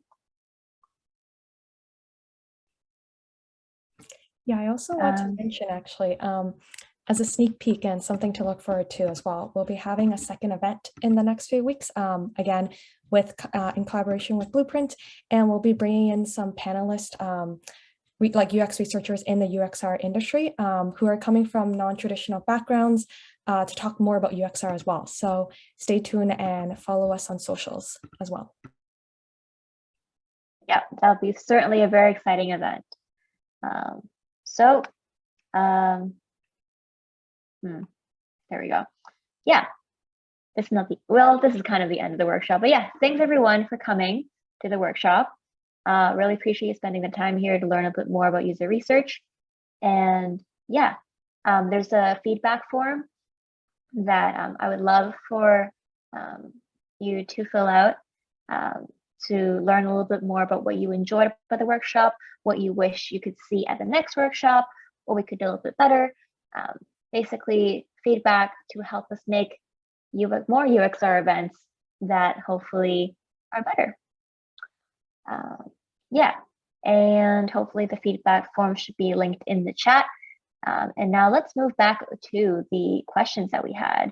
D: Yeah, I also want to mention actually, as a sneak peek and something to look forward to as well, we'll be having a second event in the next few weeks, again, in collaboration with Blueprint, and we'll be bringing in some panelists, like UX researchers in the UXR industry who are coming from non-traditional backgrounds to talk more about UXR as well. So stay tuned and follow us on socials as well.
A: Yeah, that'll be certainly a very exciting event. There we go. Yeah, this is kind of the end of the workshop, but yeah, thanks everyone for coming to the workshop. Really appreciate you spending the time here to learn a bit more about user research. And yeah, there's a feedback form that I would love for you to fill out to learn a little bit more about what you enjoyed about the workshop, what you wish you could see at the next workshop, what we could do a little bit better. Basically, feedback to help us make more UXR events that hopefully are better. Yeah, and hopefully the feedback form should be linked in the chat. And now let's move back to the questions that we had.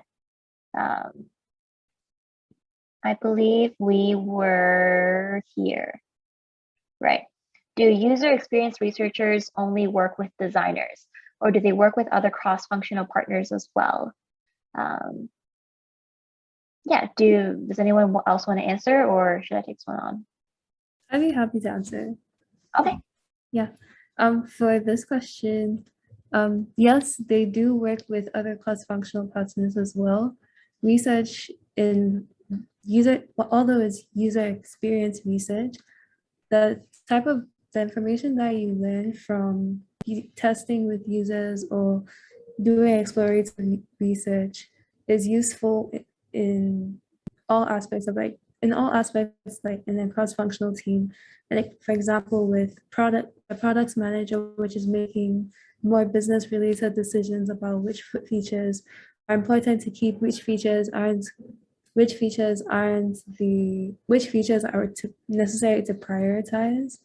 A: I believe we were here, right? Do user experience researchers only work with designers, or do they work with other cross-functional partners as well? Yeah, does anyone else want to answer, or should I take this one on?
C: I'd be happy to answer.
A: Okay.
C: Yeah. For this question, yes, they do work with other cross-functional partners as well. Research in although it's user experience research, the type of information that you learn from testing with users or doing exploratory research is useful in all aspects of like in a cross-functional team. And like, for example, with a products manager, which is making more business related decisions about which features are important to keep, which features are necessary to prioritize.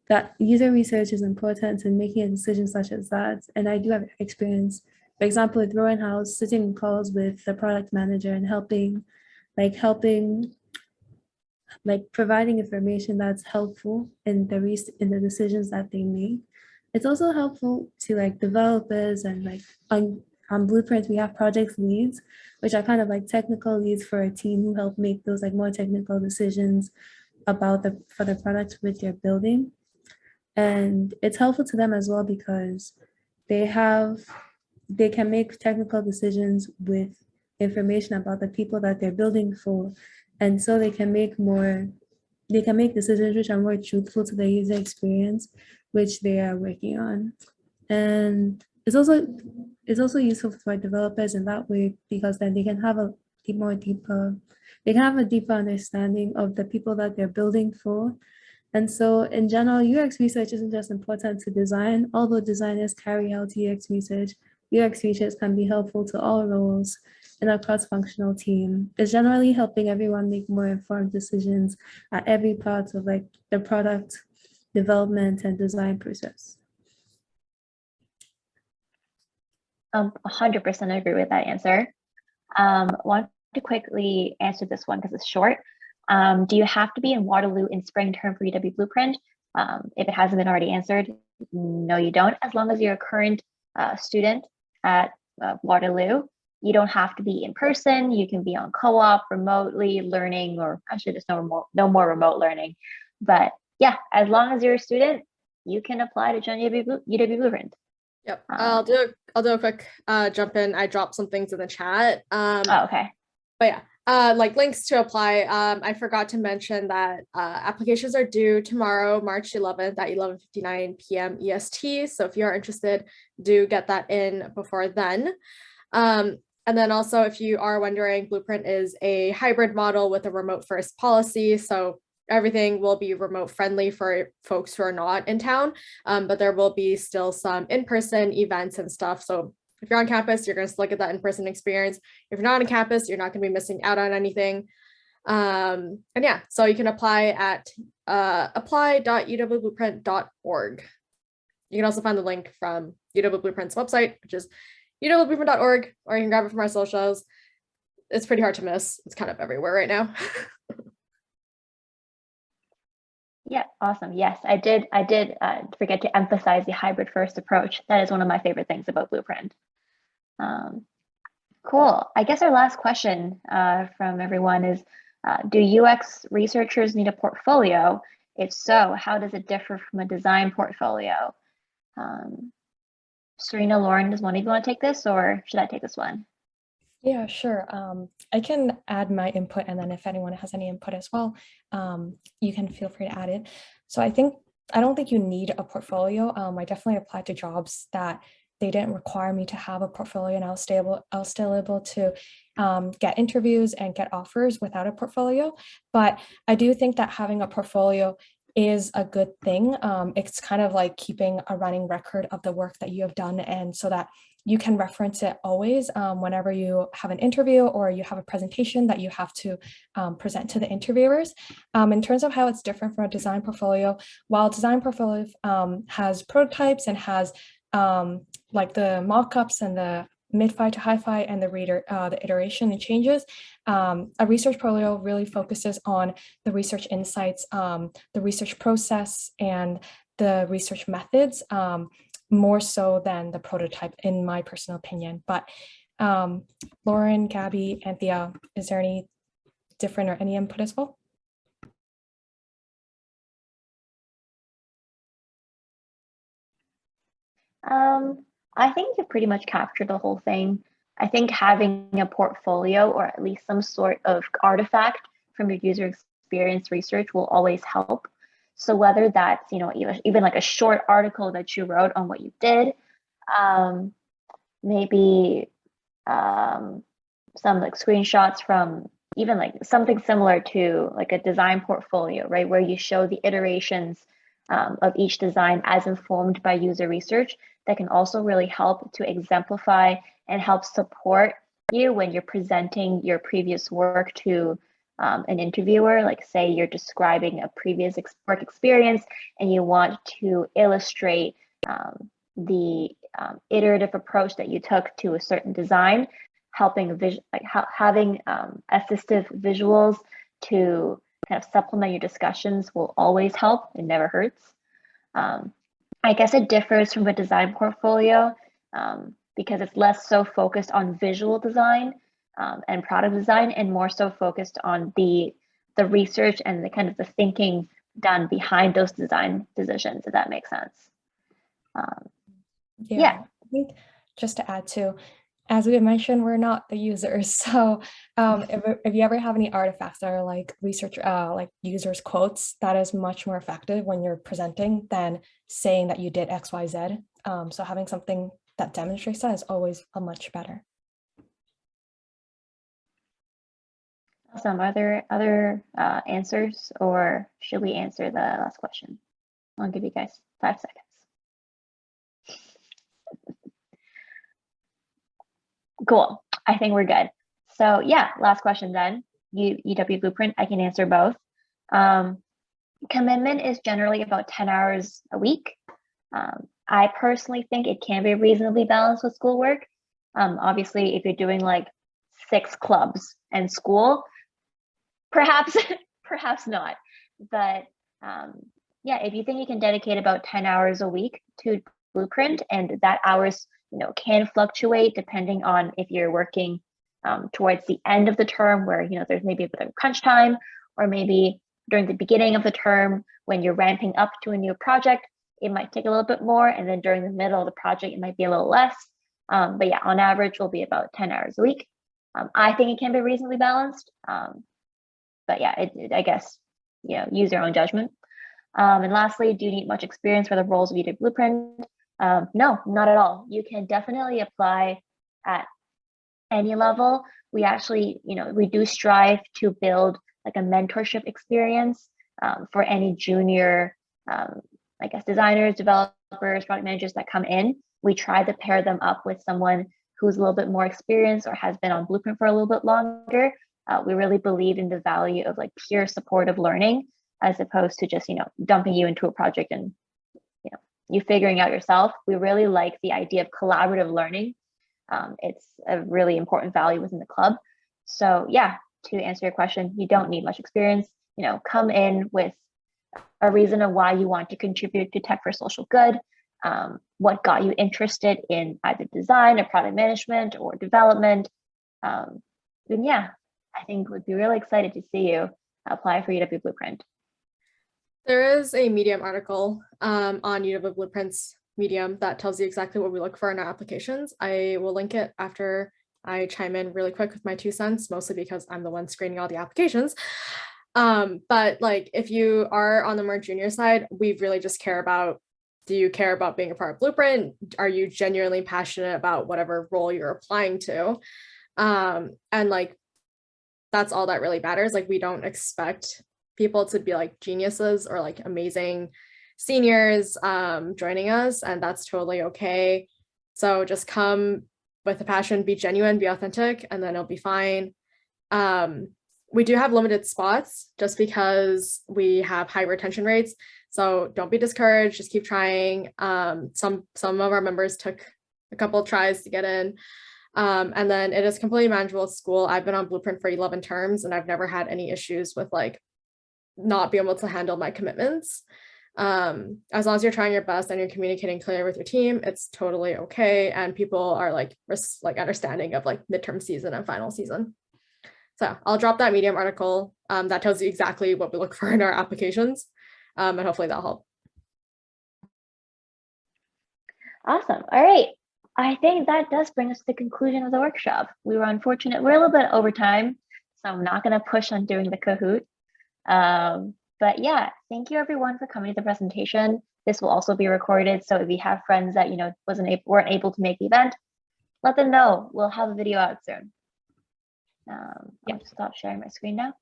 C: That user research is important in making a decision such as that. And I do have experience, for example, with Rowan House, sitting in calls with the product manager and providing information that's helpful in the decisions that they make. It's also helpful to like developers and like on Blueprint, we have project leads, which are kind of like technical leads for a team who help make those like more technical decisions for the product which they're building. And it's helpful to them as well because they can make technical decisions with information about the people that they're building for. And so they can make decisions which are more truthful to the user experience, which they are working on. And it's also useful for developers in that way, because then they can have a deeper understanding of the people that they're building for. And so in general, UX research isn't just important to design. Although designers carry out UX research can be helpful to all roles in a cross-functional team. It's generally helping everyone make more informed decisions at every part of like the product development and design process?
A: 100% agree with that answer. Want to quickly answer this one because it's short. Do you have to be in Waterloo in spring term for UW Blueprint? If it hasn't been already answered, no, you don't. As long as you're a current student at Waterloo, you don't have to be in person. You can be on co-op, remotely learning, or actually there's no more remote learning. But yeah, as long as you're a student, you can apply to join UW Blueprint.
E: Yep, I'll do a quick jump in. I dropped some things in the chat.
A: Okay.
E: But yeah, like links to apply. I forgot to mention that applications are due tomorrow, March 11th at 11:59 p.m. EST. So if you are interested, do get that in before then. And then also, if you are wondering, Blueprint is a hybrid model with a remote first policy. So everything will be remote friendly for folks who are not in town, but there will be still some in-person events and stuff. So if you're on campus, you're going to still get that in-person experience. If you're not on campus, you're not going to be missing out on anything. And yeah, so you can apply at apply.uwblueprint.org. You can also find the link from UW Blueprint's website, which is uwblueprint.org, or you can grab it from our socials. It's pretty hard to miss. It's kind of everywhere right now.
A: Yeah, awesome. Yes, I did forget to emphasize the hybrid first approach. That is one of my favorite things about Blueprint. Cool. I guess our last question from everyone is, do UX researchers need a portfolio? If so, how does it differ from a design portfolio? Serena, Lauren, does one of you want to take this, or should I take this one?
D: Yeah, sure. I can add my input, and then if anyone has any input as well, you can feel free to add it. So I don't think you need a portfolio. I definitely applied to jobs that they didn't require me to have a portfolio, and I was still able to get interviews and get offers without a portfolio. But I do think that having a portfolio is a good thing. It's kind of like keeping a running record of the work that you have done, and so that you can reference it always whenever you have an interview or you have a presentation that you have to present to the interviewers. In terms of how it's different from a design portfolio, while design portfolio has prototypes and has like the mock-ups and the mid-fi to hi-fi and the iteration and changes, a research portfolio really focuses on the research insights, the research process, and the research methods, more so than the prototype, in my personal opinion. But Lauren, Gabby, Anthea, is there any different or any input as well?
A: I think you pretty much captured the whole thing. I think having a portfolio, or at least some sort of artifact from your user experience research, will always help. So whether that's, even like a short article that you wrote on what you did, maybe some like screenshots from even like something similar to like a design portfolio, right? Where you show the iterations of each design as informed by user research, that can also really help to exemplify and help support you when you're presenting your previous work to an interviewer. Like, say you're describing a previous work experience and you want to illustrate the iterative approach that you took to a certain design, helping having assistive visuals to kind of supplement your discussions will always help. It never hurts. I guess it differs from a design portfolio because it's less so focused on visual design and product design, and more so focused on the research and the kind of the thinking done behind those design decisions, if that makes sense. Yeah.
D: I think just to add to, as we had mentioned, we're not the users. So if you ever have any artifacts that are like research, like users' quotes, that is much more effective when you're presenting than saying that you did X, Y, Z. So having something that demonstrates that is always a much better.
A: Awesome. Are there other answers, or should we answer the last question? I'll give you guys 5 seconds. Cool. I think we're good. So yeah, last question then. UW Blueprint, I can answer both. Commitment is generally about 10 hours a week. I personally think it can be reasonably balanced with schoolwork. Obviously, if you're doing like 6 clubs and school, perhaps perhaps not. But yeah, if you think you can dedicate about 10 hours a week to Blueprint, and that hours can fluctuate depending on if you're working towards the end of the term where there's maybe a bit of crunch time, or maybe during the beginning of the term when you're ramping up to a new project, it might take a little bit more, and then during the middle of the project it might be a little less. But yeah, on average will be about 10 hours a week. I think it can be reasonably balanced, but yeah, I guess use your own judgment. And lastly, do you need much experience for the roles of UW Blueprint? No, not at all. You can definitely apply at any level. We actually, we do strive to build like a mentorship experience for any junior, I guess, designers, developers, product managers that come in. We try to pair them up with someone who's a little bit more experienced or has been on Blueprint for a little bit longer. We really believe in the value of like peer supportive learning, as opposed to just dumping you into a project and you figuring out yourself. We really like the idea of collaborative learning. It's a really important value within the club. So yeah, to answer your question, you don't need much experience. Come in with a reason of why you want to contribute to tech for social good, what got you interested in either design or product management or development. Then yeah, I think we'd be really excited to see you apply for UW Blueprint.
E: There is a Medium article on UW Blueprint's Medium that tells you exactly what we look for in our applications. I will link it after I chime in really quick with my 2 cents, mostly because I'm the one screening all the applications. But like, if you are on the more junior side, we really just care about, do you care about being a part of Blueprint? Are you genuinely passionate about whatever role you're applying to? And like, that's all that really matters. Like, we don't expect people to be like geniuses or like amazing seniors joining us, and that's totally okay. So just come with a passion, be genuine, be authentic, and then it'll be fine. We do have limited spots just because we have high retention rates. So don't be discouraged, just keep trying. Some of our members took a couple of tries to get in. And then it is completely manageable at school. I've been on Blueprint for 11 terms and I've never had any issues with like not being able to handle my commitments. As long as you're trying your best and you're communicating clearly with your team, it's totally okay. And people are like understanding of like midterm season and final season. So I'll drop that Medium article that tells you exactly what we look for in our applications. And hopefully that'll help.
A: Awesome. All right. I think that does bring us to the conclusion of the workshop. We were unfortunate. We're a little bit over time, so I'm not going to push on doing the Kahoot. But yeah, thank you everyone for coming to the presentation. This will also be recorded, so if you have friends that weren't able to make the event, let them know. We'll have a video out soon. I'll just stop sharing my screen now.